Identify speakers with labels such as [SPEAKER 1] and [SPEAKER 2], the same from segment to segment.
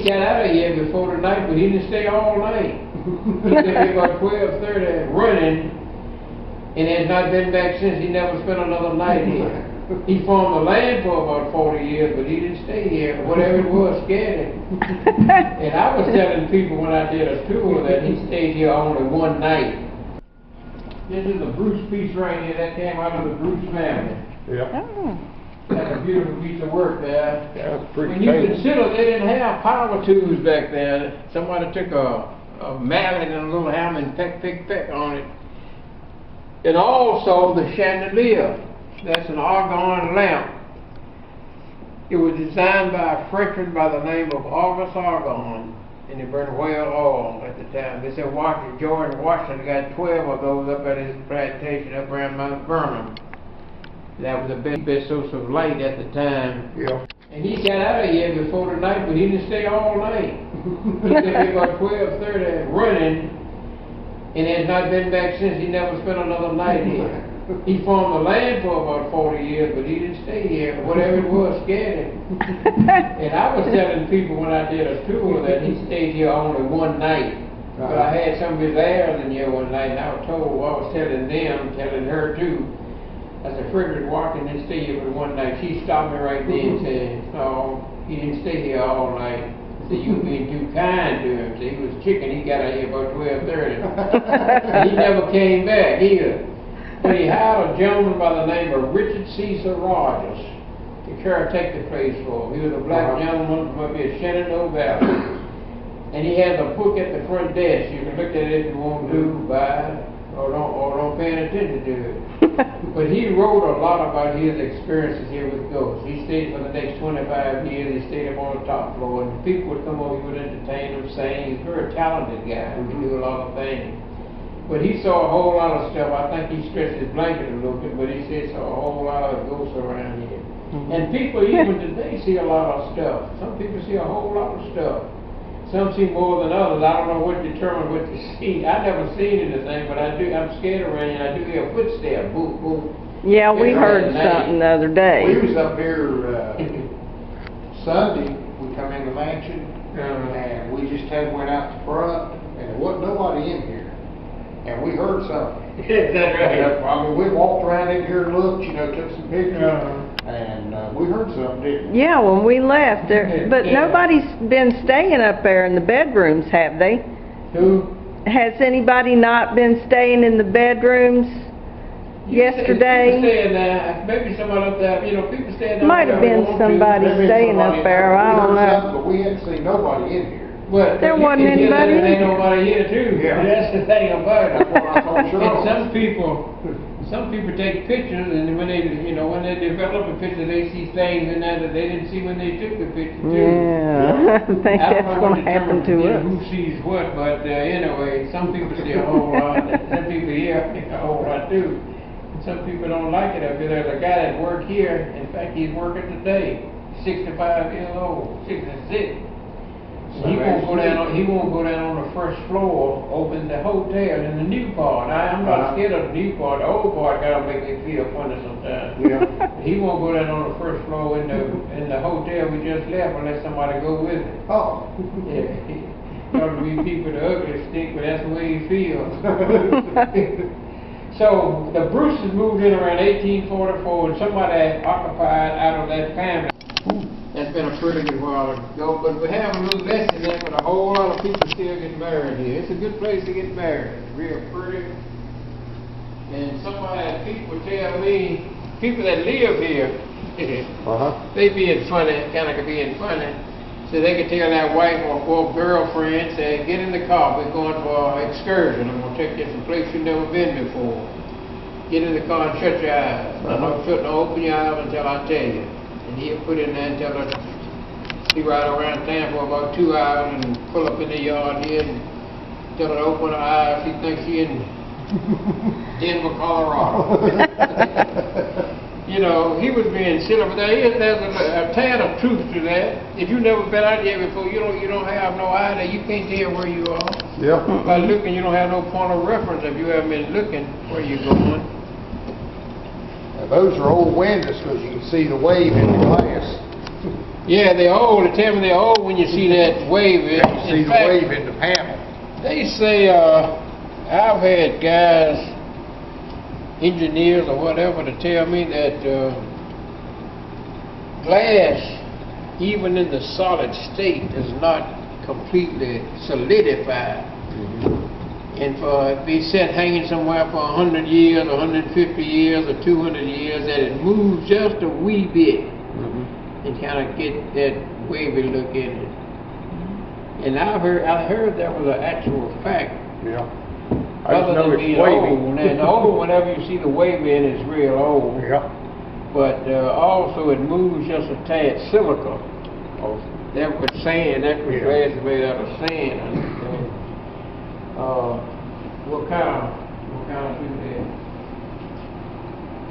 [SPEAKER 1] got out of here before the night, but he didn't stay all night. He got here about 12:30 running, and has not been back since. He never spent another night here. He farmed the land for about 40 years, but he didn't stay here. Whatever it was scared him. And I was telling people when I did a tour that he stayed here only one night. This is a Bruce piece right here that came out of the Bruce family.
[SPEAKER 2] Yeah.
[SPEAKER 3] Oh.
[SPEAKER 1] That's a beautiful piece of work there.
[SPEAKER 2] Yeah, that's pretty
[SPEAKER 1] When you
[SPEAKER 2] tasteful.
[SPEAKER 1] consider they didn't have power tools back then, somebody took a mallet and a little hammer and peck on it. And also the chandelier. That's an argon lamp. It was designed by a Frenchman by the name of August Argon, and it burned whale oil at the time. They said George Washington got 12 of those up at his plantation up around Mount Vernon. That was the best source of light at the time.
[SPEAKER 2] Yeah.
[SPEAKER 1] And he got out of here before the night, but he didn't stay all night. He got here about 12:30 running, and has not been back since. He never spent another night here. He farmed the land for about 40 years, but he didn't stay here. Whatever it was scared him. And I was telling people when I did a tour that he stayed here only one night. But I had some of his heirs in here one night, and I was telling her too. I said, Frederick Walker didn't stay here but one night. She stopped me right there and said, no, he didn't stay here all night. I said, you were being too kind to him. So he was chicken. He got out here about 12:30. He never came back either. But he hired a gentleman by the name of Richard Cecil Rogers to caretake the place for him. He was a black gentleman from up here at Shenandoah Valley. And he has a book at the front desk. You can look at it if you want to, buy it, or don't pay any attention to it. But he wrote a lot about his experiences here with ghosts. He stayed for the next 25 years. He stayed up on the top floor, and people would come over, he would entertain them, sing. He's a very talented guy. He could do a lot of things. But he saw a whole lot of stuff. I think he stretched his blanket a little bit, but he said saw a whole lot of ghosts around here. And people even today see a lot of stuff. Some people see a whole lot of stuff. Some see more than others. I don't know what determines what you see. I never seen anything, but I'm scared around here. I do hear footsteps. Boom, boom.
[SPEAKER 3] Yeah, we heard something the other day.
[SPEAKER 2] We was up here Sunday. We come in the mansion, and we just went out the front, and there wasn't nobody in here. And we heard something.
[SPEAKER 1] Is that right?
[SPEAKER 2] I mean, we walked around in here and looked, took some pictures, and we heard something, didn't we?
[SPEAKER 3] Yeah, when we left there, but nobody's been staying up there in the bedrooms, have they?
[SPEAKER 1] Who?
[SPEAKER 3] Has anybody not been staying in the bedrooms yesterday?
[SPEAKER 1] People staying there. Maybe somebody up there. People staying there.
[SPEAKER 3] Might have been somebody staying up there. I don't know.
[SPEAKER 2] But we hadn't seen nobody in here.
[SPEAKER 1] But
[SPEAKER 3] There wasn't anybody in
[SPEAKER 1] Ain't
[SPEAKER 3] here.
[SPEAKER 1] nobody here too.
[SPEAKER 2] Yeah.
[SPEAKER 1] That's the thing about it. And
[SPEAKER 2] Sure.
[SPEAKER 1] some people take pictures, and when they develop a picture, they see things in there that they didn't see when they took the picture too.
[SPEAKER 3] Yeah, I think
[SPEAKER 1] I don't
[SPEAKER 3] that's
[SPEAKER 1] know
[SPEAKER 3] going
[SPEAKER 1] what
[SPEAKER 3] to happen to
[SPEAKER 1] determines,
[SPEAKER 3] us.
[SPEAKER 1] who sees what, but anyway, some people see a whole lot. Some people hear a whole lot too. And some people don't like it up here. There's a guy that worked here. In fact, he's working today. 65 years old, 66. He won't go down on the first floor, open the hotel in the new part. I'm not scared of the new part. The old part gotta make me feel funny sometimes.
[SPEAKER 2] Yeah.
[SPEAKER 1] He won't go down on the first floor in the hotel we just left unless somebody go with him.
[SPEAKER 2] Oh.
[SPEAKER 1] Yeah. He ought to be people the ugly stick, but that's the way he feels. So the Bruces moved in around 1844, and somebody occupied out of that family. That's been a pretty good while ago, but we have a little less than that, but a whole lot of people still get married here. It's a good place to get married. It's real pretty. And people tell me, people that live here, they being funny, kind of being funny, so they can tell their wife or girlfriend, say, get in the car, we're going for an excursion. I'm going to take you to some place you've never been before. Get in the car and shut your eyes. Don't open your eyes until I tell you. And he'll put in there and tell her he ride around town for about 2 hours and pull up in the yard here and tell her to open her eyes. She thinks she in Denver, Colorado. He was being silly, but there's a tad of truth to that. If you've never been out here before, you don't have no idea. You can't tell where you are.
[SPEAKER 2] Yeah.
[SPEAKER 1] By looking, you don't have no point of reference if you haven't been looking where you're going.
[SPEAKER 2] Now, those are old windows because you can see the wave in the glass.
[SPEAKER 1] Yeah, they're old. They tell me they're old when you see that wavy.
[SPEAKER 2] You see
[SPEAKER 1] In
[SPEAKER 2] the
[SPEAKER 1] fact,
[SPEAKER 2] wave in the panel.
[SPEAKER 1] they say, I've had guys, engineers or whatever, to tell me that glass, even in the solid state, is not completely solidified. And for if it's set hanging somewhere for 100 years, 150 years, or 200 years, that it moves just a wee bit and kind of get that wavy look in it. And I heard that was an actual fact.
[SPEAKER 2] Yeah. I just
[SPEAKER 1] Other
[SPEAKER 2] know
[SPEAKER 1] than
[SPEAKER 2] it's
[SPEAKER 1] being
[SPEAKER 2] wavy.
[SPEAKER 1] old. And old, whenever you see the wavy in it's real old.
[SPEAKER 2] Yeah.
[SPEAKER 1] But also it moves just a tad silica. That was sand, that was glass is made out of sand. What kind of do that?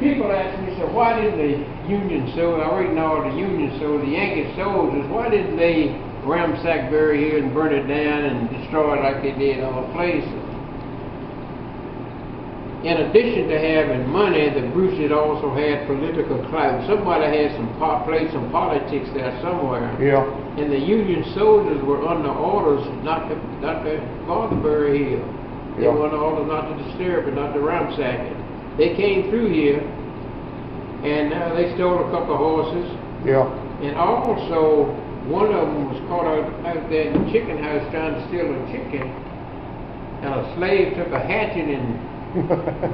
[SPEAKER 1] People ask me, so why didn't the Union soldiers, I already know the Union soldiers, the Yankee soldiers, why didn't they ransack Bury Hill and burn it down and destroy it like they did other places? In addition to having money, the Bruces also had political clout. Somebody had played some politics there somewhere.
[SPEAKER 2] Yeah.
[SPEAKER 1] And the Union soldiers were under orders not to bother Bury Hill. They were under orders not to disturb it, not to ransack it. They came through here, and they stole a couple of horses.
[SPEAKER 2] Yeah.
[SPEAKER 1] And also, one of them was caught out there in the chicken house trying to steal a chicken. And a slave took a hatchet and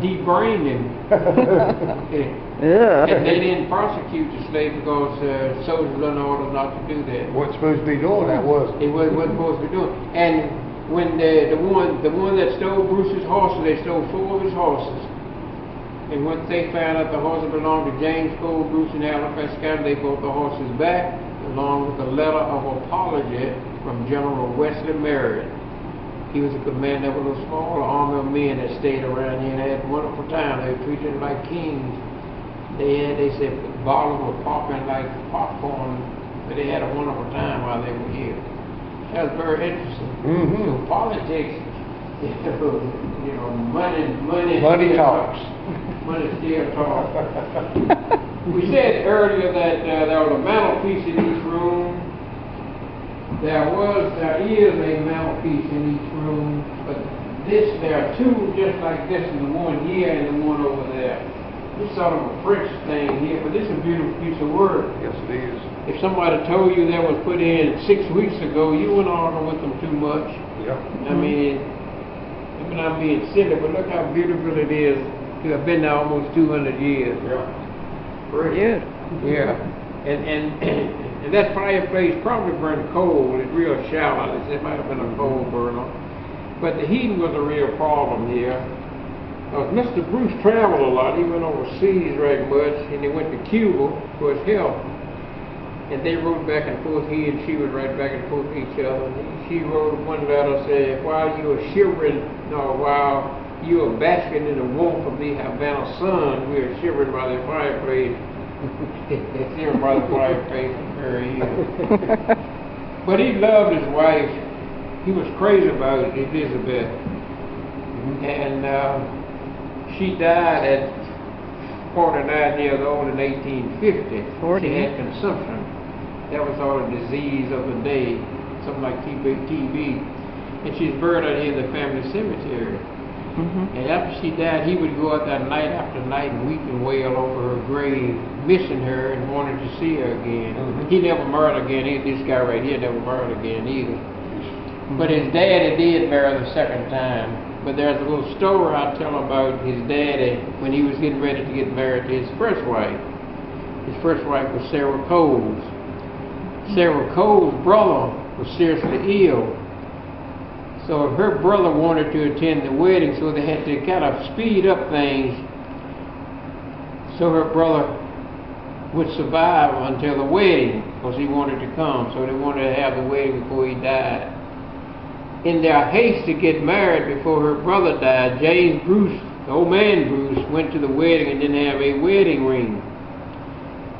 [SPEAKER 1] de-brained him. And they didn't prosecute the slave because soldiers were under orders not to do that.
[SPEAKER 2] Wasn't supposed to be doing that, was it?
[SPEAKER 1] It wasn't supposed to be doing. And when the one that stole Bruce's horses, they stole 4 of his horses. And once they found out the horses belonged to James Cole Bruce in Halifax County, they brought the horses back along with a letter of apology from General Wesley Merritt. He was a commander of a little smaller army of men that stayed around here and had a wonderful time. They were treated like kings. They said bottles were popping like popcorn, but they had a wonderful time while they were here. That was very interesting. So politics, money
[SPEAKER 2] talks.
[SPEAKER 1] Money still talks. We said earlier that there was a mantelpiece in each room. There is a mantelpiece in each room, but there are 2 just like this, and the one here and the one over there. This is sort of a French thing here, but this is a beautiful piece of work.
[SPEAKER 2] Yes, it is.
[SPEAKER 1] If somebody told you that was put in 6 weeks ago, you wouldn't argue with them too much.
[SPEAKER 2] Yeah.
[SPEAKER 1] I mean, even I'm being silly, but look how beautiful it is to have been there almost 200 years.
[SPEAKER 2] Yeah.
[SPEAKER 3] Beautiful.
[SPEAKER 1] Yeah. And that fireplace probably burned coal. It's real shallow. It might have been a coal burner. But the heating was a real problem here. Mr. Bruce traveled a lot. He went overseas right much, and he went to Cuba for his health. And they wrote back and forth. He and she would write back and forth to each other. And she wrote one letter saying, while you are shivering, while you are basking in the warmth of the Havana sun, we are shivering by the fireplace. Shivering by the fireplace in Bury Hill. But he loved his wife. He was crazy about Elizabeth. And she died at 49 years old in 1850.
[SPEAKER 3] 40.
[SPEAKER 1] She had consumption. That was all the disease of the day, something like TB. And she's buried out here in the family cemetery. And after she died, he would go out there night after night and weep and wail over her grave, missing her and wanting to see her again. He never married again. This guy right here never married again either. But his daddy did marry the second time. But there's a little story I tell about his daddy when he was getting ready to get married to his first wife. His first wife was Sarah Coles. Sarah Coles' brother was seriously ill. So her brother wanted to attend the wedding, so they had to kind of speed up things so her brother would survive until the wedding, because he wanted to come. So they wanted to have the wedding before he died. In their haste to get married before her brother died, James Bruce, the old man Bruce, went to the wedding and didn't have a wedding ring.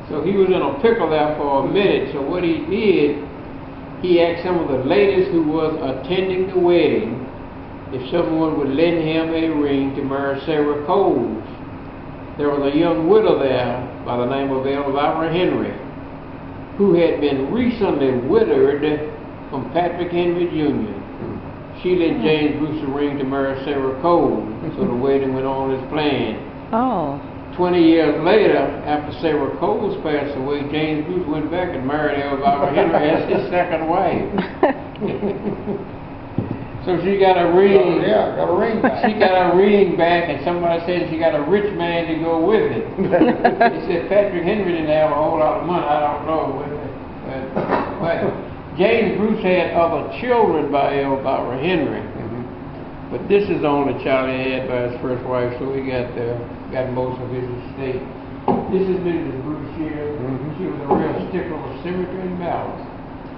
[SPEAKER 1] So he was in a pickle there for a minute. So what he did, he asked some of the ladies who was attending the wedding if someone would lend him a ring to marry Sarah Coles. There was a young widow there by the name of Elvira Henry. who had been recently widowed from Patrick Henry Jr. She let James Bruce arrange to marry Sarah Cole, so the wedding went on as planned.
[SPEAKER 3] Oh.
[SPEAKER 1] 20 years later, after Sarah Coles passed away, James Bruce went back and married Elvira Henry as his second wife. So she got a ring.
[SPEAKER 2] Yeah, got a ring back.
[SPEAKER 1] She got a ring back, and somebody said she got a rich man to go with it. He said Patrick Henry didn't have a whole lot of money. I don't know. But James Bruce had other children by Elvira Henry. But this is the only child he had by his first wife, so he got most of his estate. This is Mrs. Bruce here. She was a real stickler with symmetry and balance.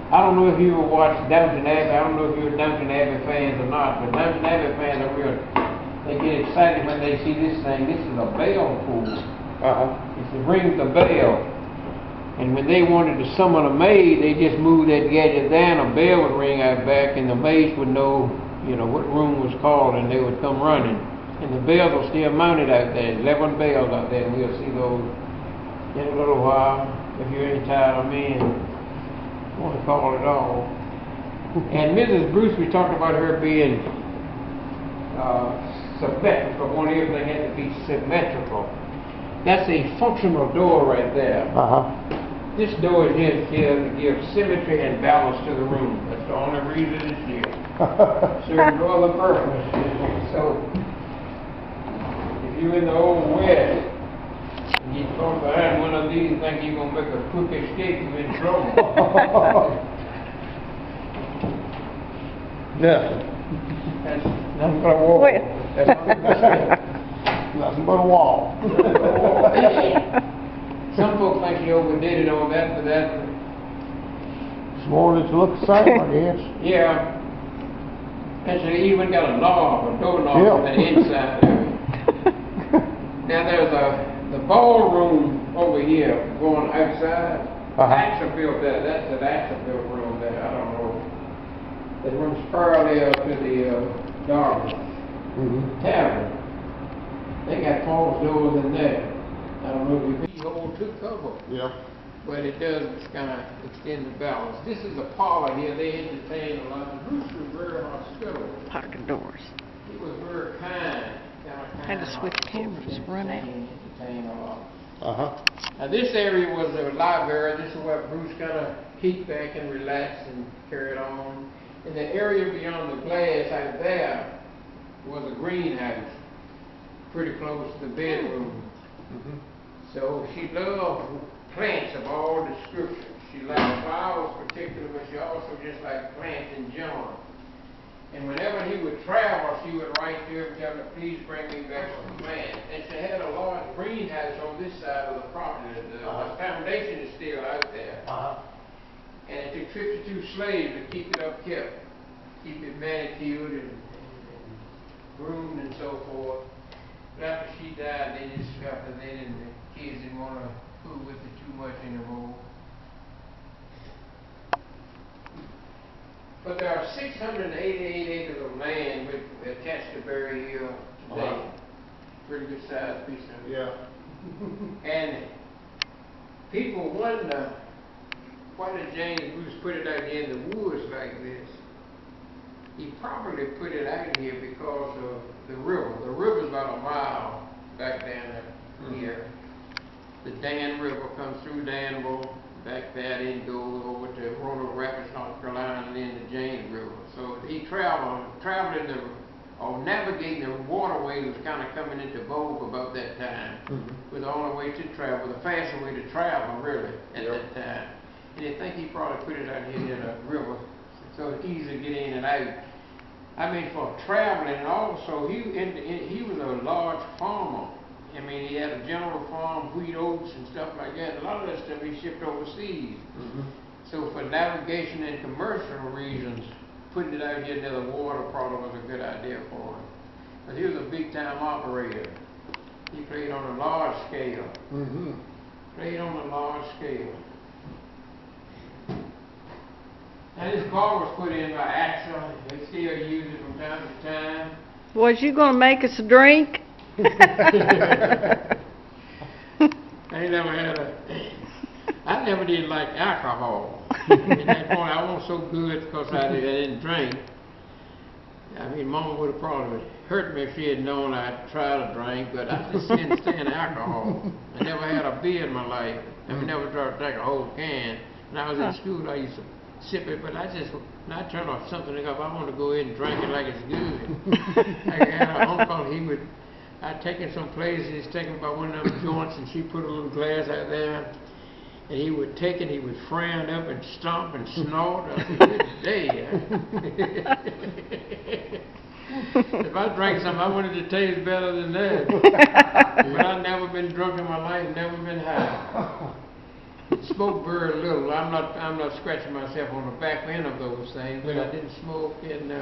[SPEAKER 1] I don't know if you ever watched Downton Abbey. I don't know if you're Downton Abbey fans or not, but Downton Abbey fans are real. They get excited when they see this thing. This is a bell pull. It's to ring the bell. And when they wanted to summon a maid, they just moved that gadget down. A bell would ring out back, and the maids would know, what room was called, and they would come running. And the bells are still mounted out there. 11 bells out there, and we'll see those in a little while. If you ain't tired of me and want to call it all. And Mrs. Bruce, we talked about her being symmetrical. One everything had to be symmetrical. That's a functional door right there. This door is here to give symmetry and balance to the room. That's the only reason it's here. Serves no other purpose. So, if you're in the Old West, and you come behind one of these and think you're going to make a quick escape, you're in trouble.
[SPEAKER 2] Nothing.
[SPEAKER 1] That's nothing but a wall.
[SPEAKER 3] Wait.
[SPEAKER 1] That's
[SPEAKER 2] Nothing but a wall.
[SPEAKER 1] Some folks think you overdid it on that, but that.
[SPEAKER 2] It's more that you look the same, I guess.
[SPEAKER 1] Yeah. And so you even got a knob, a door knob on the inside of it. Now there's the ballroom over here going outside. Axa built that. That's an Axa built room there. I don't know. It runs parallel to the Darby Tavern. They got false doors in there. I don't know if you hold two cover.
[SPEAKER 2] Yeah.
[SPEAKER 1] But it does kind of extend the balance. This is a parlor here. They entertain a lot. Bruce was very hospitable.
[SPEAKER 3] Pocket doors.
[SPEAKER 1] He was very kind.
[SPEAKER 3] Had to switch cameras, run out.
[SPEAKER 1] Entertain a lot. Now this area was a library. This is where Bruce kind of kicked back and relaxed and carried on. And the area beyond the glass out there was a greenhouse, pretty close to the bedroom. So she loved plants of all descriptions. She liked flowers particularly, but she also just liked plants in general. And whenever he would travel, she would write to him and tell him, please bring me back some plants. And she had a large greenhouse on this side of the property. The foundation is still out there. And it took 52 slaves to keep it up kept, keep it manicured and groomed and so forth. But after she died, they just after they didn't, the kids didn't want to fool with it too much anymore. But there are 688 acres of land attached to Berry Hill today. Pretty good sized piece of it.
[SPEAKER 2] Yeah.
[SPEAKER 1] And people wonder, why did James Bruce put it out here in the woods like this? He probably put it out here because of the river. The river's about a mile back down here. The Dan River comes through Danville, back there, then goes over to Roanoke Rapids, North Carolina, and then the James River. So he traveling navigating the waterway was kind of coming into vogue about that time. Was the only way to travel, the fastest way to travel, really, at that time. And I think he probably put it out here near the river, so it's easy to get in and out. I mean, for traveling, and also he was a large farmer. I mean, he had a general farm, wheat, oats, and stuff like that. A lot of that stuff he shipped overseas. So for navigation and commercial reasons, putting it out here near the water probably was a good idea for him. But he was a big-time operator. He played on a large scale. Played on a large scale. And this car was put in by Axa. They still use it from time to time.
[SPEAKER 3] Was you going to make us a drink?
[SPEAKER 1] I ain't never had I never did like alcohol. At that point, I wasn't so good because I didn't drink. I mean, Mom would have probably hurt me if she had known I'd tried to drink, but I just didn't stand alcohol. I never had a beer in my life. I never tried to drink a whole can. When I was in school, I used to sip it, but I just, when I turn off something up, I want to go in and drink it like it's good. I had an uncle, I'd take him some places, he's taken about one of them joints, and she put a little glass out there, and he would take it, he would frown up and stomp and snort. I said, good day. If I drank something, I wanted to taste better than that. But I've never been drunk in my life, never been high. Smoked very little. I'm not scratching myself on the back end of those things, but I didn't smoke, and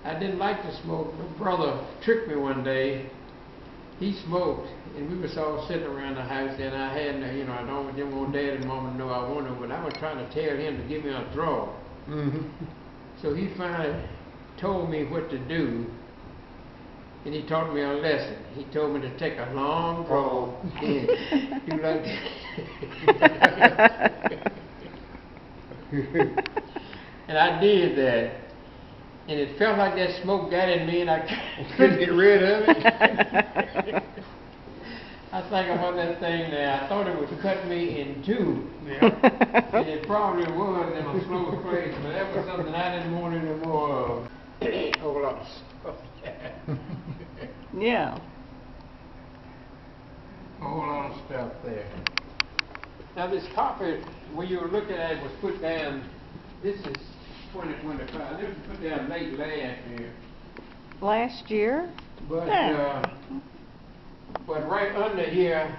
[SPEAKER 1] I didn't like to smoke. My brother tricked me one day. He smoked, and we was all sitting around the house, and I had, I didn't want Dad and Mama to know I wanted, but I was trying to tell him to give me a draw. So he finally told me what to do, and he taught me a lesson. He told me to take a long draw. You like and I did that, and it felt like that smoke got in me, and I couldn't get rid of it. I think about that thing there. I thought it would cut me in two. And it probably was in a slow place, but that was something I didn't want any more of. A whole lot of stuff.
[SPEAKER 3] Yeah.
[SPEAKER 1] A whole lot of stuff there. Now this carpet, when you were looking at it, was put down, this is 2025, this was put down late last year.
[SPEAKER 3] Last year?
[SPEAKER 1] But,
[SPEAKER 3] Yeah.
[SPEAKER 1] but right under here,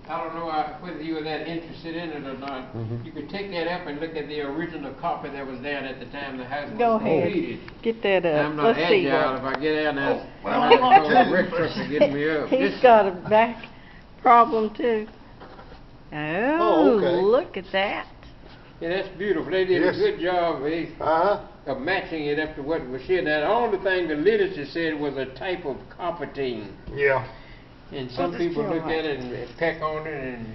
[SPEAKER 1] I don't know whether you were that interested in it or not. You could take that up and look at the original carpet that was down at the time the house
[SPEAKER 3] Go
[SPEAKER 1] was
[SPEAKER 3] ahead.
[SPEAKER 1] completed.
[SPEAKER 3] Get that up.
[SPEAKER 1] I'm not
[SPEAKER 3] Let's see
[SPEAKER 1] agile.
[SPEAKER 3] what.
[SPEAKER 1] If I get out now,
[SPEAKER 2] well,
[SPEAKER 1] I might
[SPEAKER 2] I'm
[SPEAKER 1] call
[SPEAKER 2] not
[SPEAKER 1] the rec truck to get me up.
[SPEAKER 3] He's
[SPEAKER 1] This-
[SPEAKER 3] got a back problem too. Oh,
[SPEAKER 2] okay.
[SPEAKER 3] look at that.
[SPEAKER 1] Yeah, that's beautiful. They did
[SPEAKER 2] Yes.
[SPEAKER 1] a good job
[SPEAKER 2] Uh-huh.
[SPEAKER 1] of matching it up to what was here. Now, the only thing the literature said was a type of carpeting.
[SPEAKER 2] Yeah.
[SPEAKER 1] And some
[SPEAKER 3] What does it
[SPEAKER 1] people
[SPEAKER 3] feel
[SPEAKER 1] look
[SPEAKER 3] like?
[SPEAKER 1] at it and peck on it and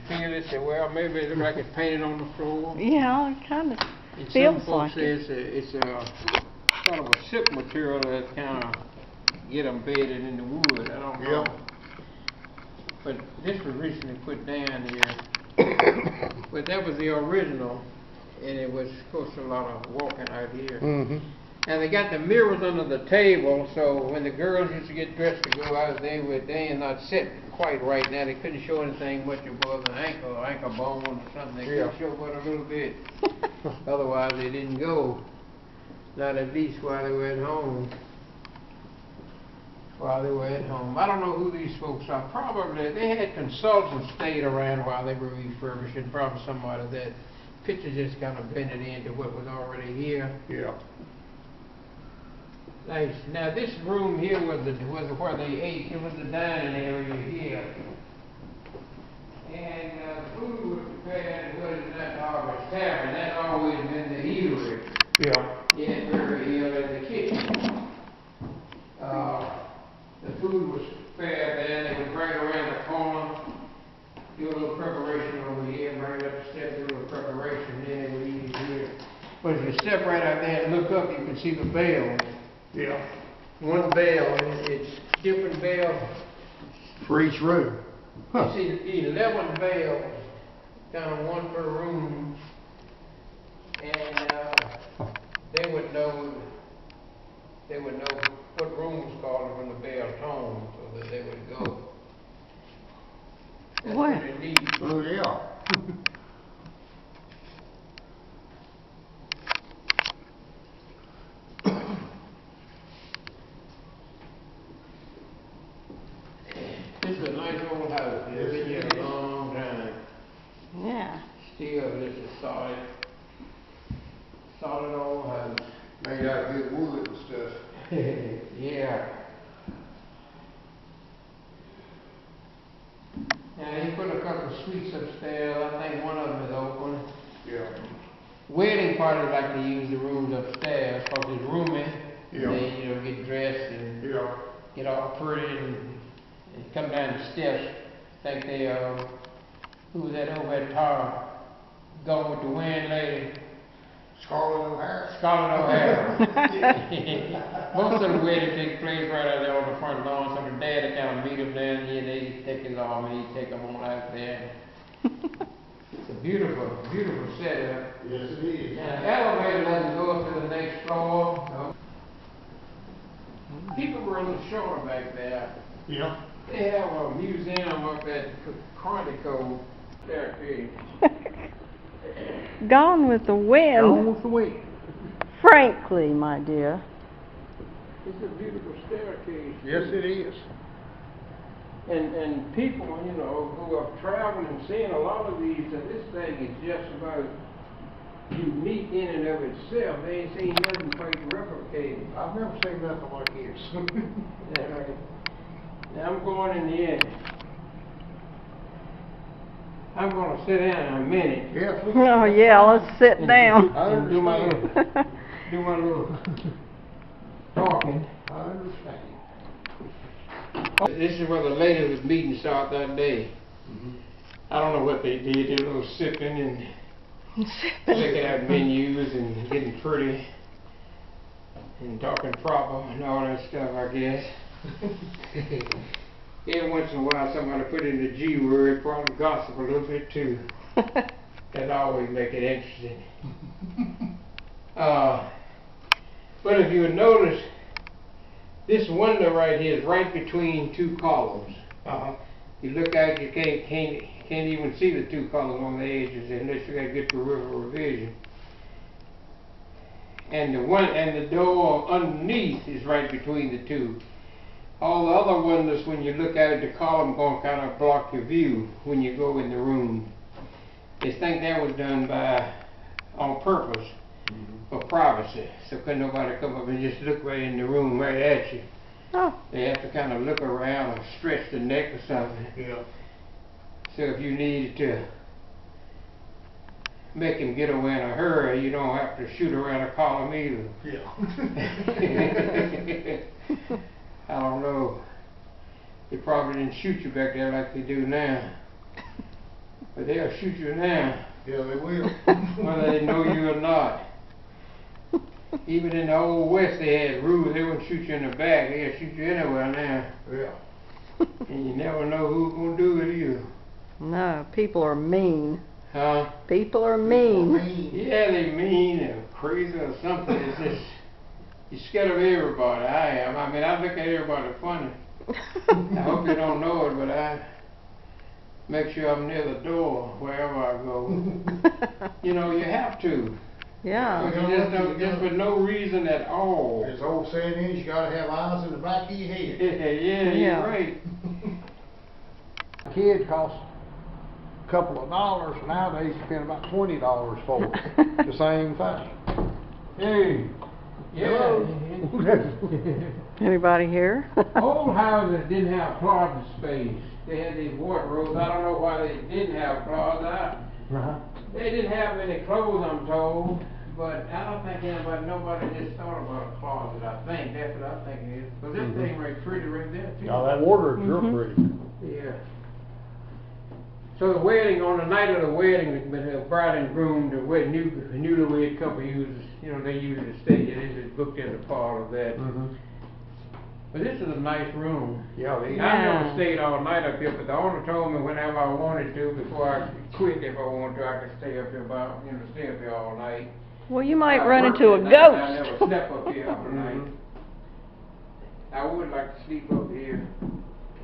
[SPEAKER 1] feel it, say, well, maybe it looks like it's painted on the floor.
[SPEAKER 3] Yeah, it kind of
[SPEAKER 1] And some
[SPEAKER 3] feels
[SPEAKER 1] folks
[SPEAKER 3] like
[SPEAKER 1] say
[SPEAKER 3] it.
[SPEAKER 1] it's a sort of a silk material that kind of get them bedded in the wood. I don't know.
[SPEAKER 2] Yeah.
[SPEAKER 1] But this was recently put down here. But that was the original, and it was, of course, a lot of walking out here. And they got the mirrors under the table, so when the girls used to get dressed to go out, they ain't not set quite right now. They couldn't show anything much above an ankle bone or something. They couldn't show but a little bit. Otherwise, they didn't go. Not at least while they were at home. I don't know who these folks are. Probably, they had consultants stayed around while they were refurbishing. Probably somebody that picture just kind of blended into what was already here.
[SPEAKER 2] Yeah.
[SPEAKER 1] Nice. Now this room here was where they ate. It was the dining area here. And food was prepared what is that Harvest Tavern. That's always been the eatery.
[SPEAKER 2] Yeah.
[SPEAKER 1] Yeah, very ill in the kitchen. The food was prepared there. They would bring it around the corner, do a little preparation over here, bring it up the steps, do a little preparation, then they would eat it here. But if you step right out there and look up, you can see the bell.
[SPEAKER 2] Yeah.
[SPEAKER 1] One bell, and it's different bells.
[SPEAKER 2] For each room.
[SPEAKER 1] You see 11 bells, kind of one per room, and they would know what room was called when the bell toned, so that they would go. That's
[SPEAKER 3] Wow.
[SPEAKER 1] pretty neat.
[SPEAKER 2] Oh, yeah.
[SPEAKER 1] This is a nice old house. It's been here a long time.
[SPEAKER 3] Yeah.
[SPEAKER 1] Still, this is solid old house.
[SPEAKER 2] Made out of good wood and stuff.
[SPEAKER 1] Yeah. And he put a couple of suites upstairs. I think one of them is open.
[SPEAKER 2] Yeah.
[SPEAKER 1] Wedding parties like to use the rooms upstairs because it's roomy.
[SPEAKER 2] Yeah.
[SPEAKER 1] They, get dressed and
[SPEAKER 2] Yeah.
[SPEAKER 1] get all pretty and come down the steps. I think they Who was that over at Tar? Going with the wind lady?
[SPEAKER 2] Scarlett O'Hara.
[SPEAKER 1] Scarlett O'Hara. Most of the weddings take place right out there on the front lawn, so the dad would kind of meet him there, and he'd take his arm and he'd take him on out there. It's a beautiful, beautiful setup.
[SPEAKER 2] Yes, it is.
[SPEAKER 1] And the elevator doesn't go up to the next floor. No. People were a little shorter back there.
[SPEAKER 2] Yeah.
[SPEAKER 1] They have a museum up at Quantico staircase.
[SPEAKER 3] Gone with the wind.
[SPEAKER 2] Almost a week.
[SPEAKER 3] Frankly, my dear.
[SPEAKER 1] It's a beautiful staircase.
[SPEAKER 2] Yes, it is.
[SPEAKER 1] And people, you know, who are traveling and seeing a lot of these, and this thing is just about unique in and of itself. They ain't seen nothing quite replicated.
[SPEAKER 2] I've never seen nothing like this.
[SPEAKER 1] Yeah, right. Now I'm going in the end. I'm gonna sit down in a minute.
[SPEAKER 2] Yeah, please.
[SPEAKER 3] Oh, yeah, let's sit down.
[SPEAKER 2] I
[SPEAKER 1] And do my
[SPEAKER 2] understand.
[SPEAKER 1] little talking.
[SPEAKER 2] I understand.
[SPEAKER 1] This is where the ladies was meeting started that day. I don't know what they did. They were a little sipping and looking at menus and getting pretty and talking proper and all that stuff, I guess. Every once in a while somebody put in the G word, probably gossip a little bit too. That always make it interesting. But if you would notice, this window right here is right between two columns. You look out, you can't even see the two columns on the edges unless you got good peripheral vision. And the door underneath is right between the two. All the other windows, when you look at it, the column gonna kind of block your view when you go in the room. They think that was done on purpose for privacy, so couldn't nobody come up and just look right in the room right at you.
[SPEAKER 3] Oh.
[SPEAKER 1] They have to kind of look around or stretch the neck or something.
[SPEAKER 2] Yeah.
[SPEAKER 1] So if you needed to make him get away in a hurry, you don't have to shoot around a column either.
[SPEAKER 2] Yeah.
[SPEAKER 1] I don't know. They probably didn't shoot you back there like they do now. But they'll shoot you now,
[SPEAKER 2] Yeah, they will.
[SPEAKER 1] whether they know you or not. Even in the old West, they had rules. They wouldn't shoot you in the back. They'll shoot you anywhere now.
[SPEAKER 2] Yeah.
[SPEAKER 1] And you never know who's going to do it either.
[SPEAKER 3] No, people are mean.
[SPEAKER 1] Huh?
[SPEAKER 3] People are mean.
[SPEAKER 1] Yeah, they mean or crazy or something. It's just, you're scared of everybody. I am. I mean, I look at everybody funny. I hope you don't know it, but I make sure I'm near the door wherever I go. You know, you have to.
[SPEAKER 3] Yeah.
[SPEAKER 1] Just for no reason at all.
[SPEAKER 2] As old saying is, you gotta have eyes in the back of your head.
[SPEAKER 1] Yeah, you're right.
[SPEAKER 2] Kids cost a couple of dollars, nowadays you spend about $20 for it. The same thing.
[SPEAKER 1] Hey. Yeah.
[SPEAKER 3] Anybody here?
[SPEAKER 1] Old houses didn't have closet space. They had these wardrobes. I don't know why they didn't have closets. They didn't have any clothes, I'm told. But I don't think nobody just thought about a closet, I think. That's what I think it is. But this thing right pretty right there, too.
[SPEAKER 2] Now that wardrobe's real pretty.
[SPEAKER 1] Yeah. So the wedding, on the night of the wedding, the bride and groom, the newlywed couple uses, they usually stay here. They just booked in the parlor of that. But this is a nice room.
[SPEAKER 2] Yeah,
[SPEAKER 1] I never stayed all night up here, but the owner told me whenever I wanted to, before I quit, if I wanted to, I could stay up here stay up here all night.
[SPEAKER 3] Well, you might
[SPEAKER 1] I
[SPEAKER 3] run
[SPEAKER 1] worked
[SPEAKER 3] into a
[SPEAKER 1] at night, I
[SPEAKER 3] ghost.
[SPEAKER 1] never slept up here overnight. I would like to sleep up here.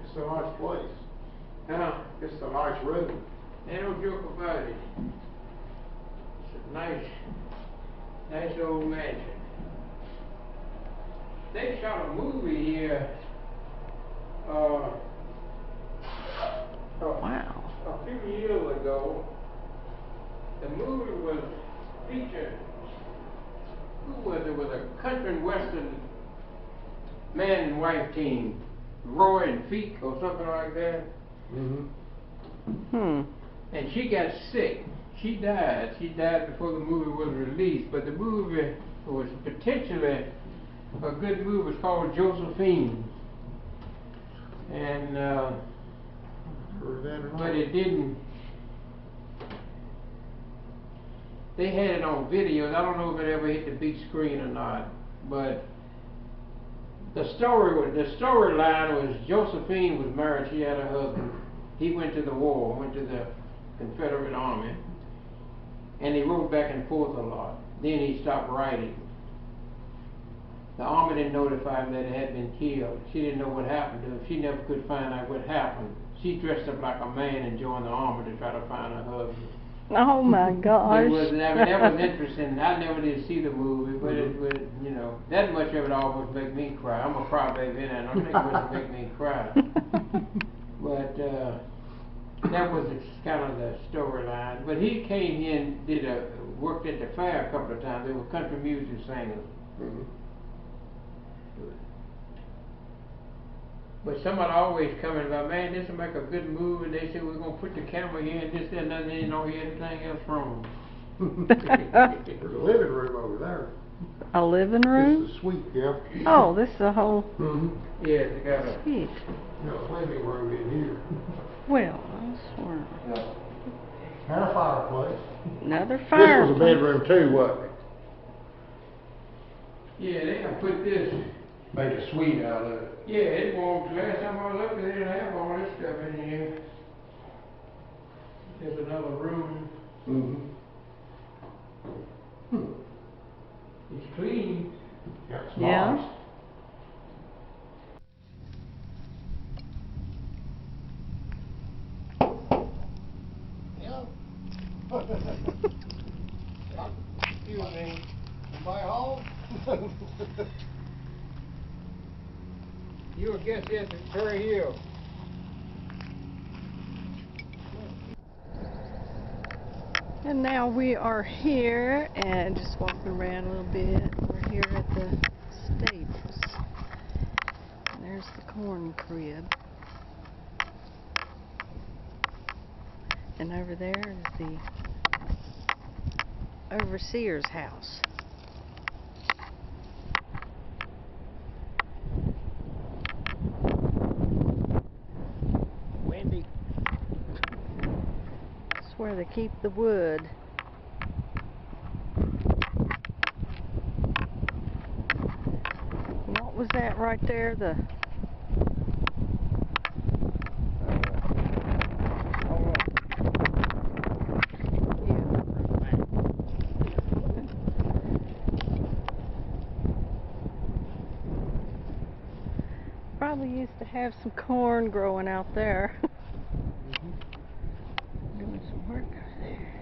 [SPEAKER 2] It's a nice place.
[SPEAKER 1] It's
[SPEAKER 2] a nice room.
[SPEAKER 1] Ain't no joke about it. It's a nice old mansion. They shot a movie here,
[SPEAKER 3] Wow.
[SPEAKER 1] a few years ago. The movie was featured, who was it, with a country and western man and wife team, Roy and Feek or something like that. And she got sick. She died. She died before the movie was released. But the movie was potentially a good movie. It's called Josephine. And but it didn't they had it on videos. I don't know if it ever hit the big screen or not, but the storyline was Josephine was married. She had a husband. He went to the war, went to the Confederate Army, and he wrote back and forth a lot. Then he stopped writing. The army didn't notify him that it had been killed. She didn't know what happened to him. She never could find out what happened. She dressed up like a man and joined the army to try to find her husband.
[SPEAKER 3] Oh my gosh.
[SPEAKER 1] It was, I mean, that was interesting. I never did see the movie, but you know, that much of it almost make me cry. I'm a crybaby, and I don't think it would make me cry. But that was kind of the storyline. But he came in, worked at the fair a couple of times. They were country music singers. But somebody always coming about, man, this will make a good movie. They said we're gonna put the camera here and this, that, and nothing. They didn't know anything else wrong.
[SPEAKER 2] There's a living room over there.
[SPEAKER 3] A living room?
[SPEAKER 2] This is a suite, yeah.
[SPEAKER 3] Oh, this is a whole
[SPEAKER 1] Yeah, they got a
[SPEAKER 3] suite.
[SPEAKER 2] Living room in here.
[SPEAKER 3] Well, I swear.
[SPEAKER 2] And a fireplace.
[SPEAKER 3] Another fire.
[SPEAKER 2] This was a bedroom too, wasn't it?
[SPEAKER 1] Yeah, they can put this.
[SPEAKER 2] Made a suite out of it.
[SPEAKER 1] Yeah, it won't. Last time I was up there, they didn't have all this stuff in here. There's another room. It's clean.
[SPEAKER 2] Yeah. It's
[SPEAKER 3] Yeah.
[SPEAKER 2] nice.
[SPEAKER 1] Excuse me.
[SPEAKER 2] Anybody home?
[SPEAKER 1] You a guest here at Prairie Hill.
[SPEAKER 3] And now we are here and just walking around a little bit. We're here at the stables. And there's the corn crib. And over there is the overseer's house.
[SPEAKER 1] Wendy.
[SPEAKER 3] That's where they keep the wood. What was that right there? Probably used to have some corn growing out there. Doing some work over there.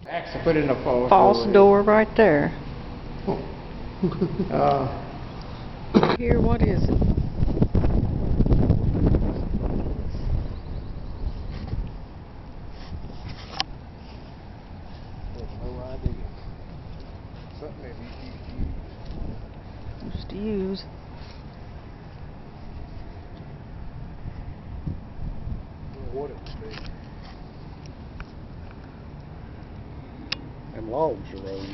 [SPEAKER 1] Actually put in a
[SPEAKER 3] False door right there. Here, what is it?
[SPEAKER 2] No idea. Something that
[SPEAKER 3] Used to use.
[SPEAKER 2] what it would be. And logs are old.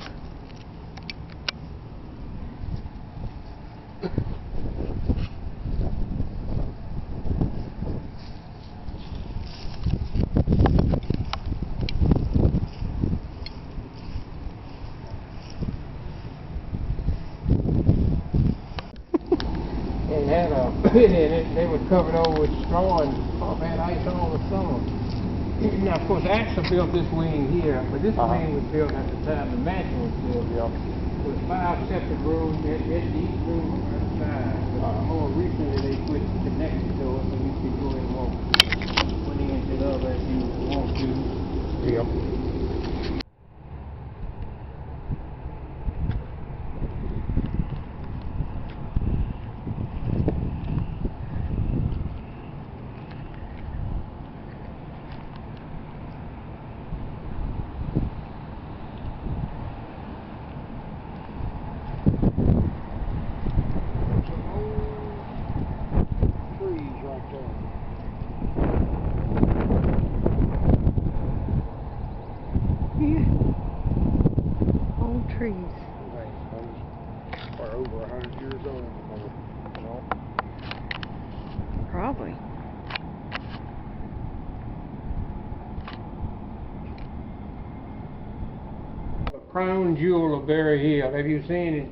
[SPEAKER 1] It had a pit in it. They were covered over with straw and had ice all the summer. Now, of course, Axel built this wing here, but this wing was built at the time the mansion was built. With 5 separate rooms, each room on the side. More recently, they put connected doors so you could go and walk one end to the other if you want to.
[SPEAKER 2] Yep. Trees right there.
[SPEAKER 3] trees.
[SPEAKER 2] They're over 100 years old, you know.
[SPEAKER 3] Probably.
[SPEAKER 1] The crown jewel of Berry Hill. Have you seen it?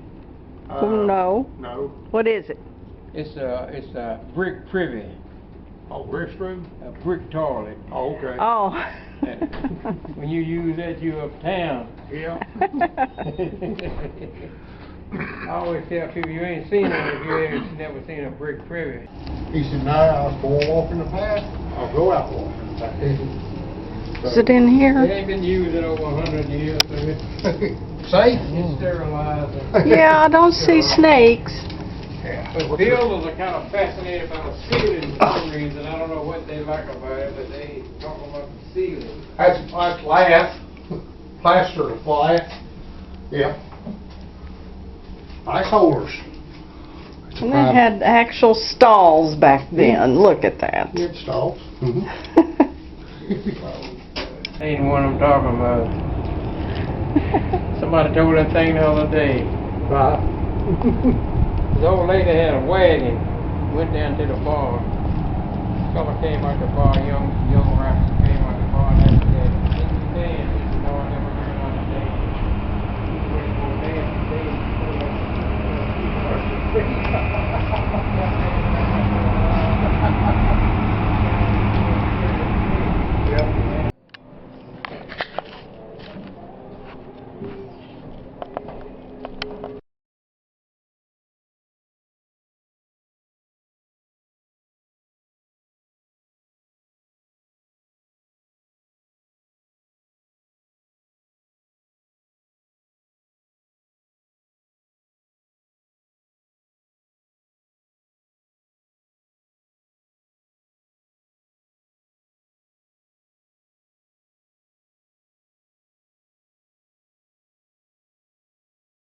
[SPEAKER 3] No.
[SPEAKER 2] No.
[SPEAKER 3] What is it?
[SPEAKER 1] It's a brick privy,
[SPEAKER 2] Oh, restroom?
[SPEAKER 1] a brick toilet.
[SPEAKER 2] Oh, okay.
[SPEAKER 3] Oh.
[SPEAKER 1] And when you use that, you're uptown.
[SPEAKER 2] Yeah.
[SPEAKER 1] I always tell people you ain't seen one if you ain't never seen a brick privy.
[SPEAKER 2] He said, no, I was going walking the path. I'll go out walking the path.
[SPEAKER 3] Is it in
[SPEAKER 1] It
[SPEAKER 3] here?
[SPEAKER 1] ain't been used in over 100 years, so it's
[SPEAKER 2] Safe?
[SPEAKER 1] sterilized.
[SPEAKER 3] Yeah, I don't see snakes.
[SPEAKER 2] Yeah.
[SPEAKER 1] But builders are kind of fascinated by the ceiling for some reason. I don't know what they like about it, but they talk about the ceiling.
[SPEAKER 2] That's flat. Plaster to flat. Yeah. Nice holders.
[SPEAKER 3] And they had actual stalls back then. Look at that.
[SPEAKER 2] Good stalls.
[SPEAKER 1] Ain't what I'm talking about. Somebody told that thing the other day.
[SPEAKER 2] Right.
[SPEAKER 1] This old lady had a wagon, went down to the bar. Fella came out the bar, young rapper came out the bar and said, "Can you dance?" He said, "No, I never learned how to dance." He said, "Well, dance, dance."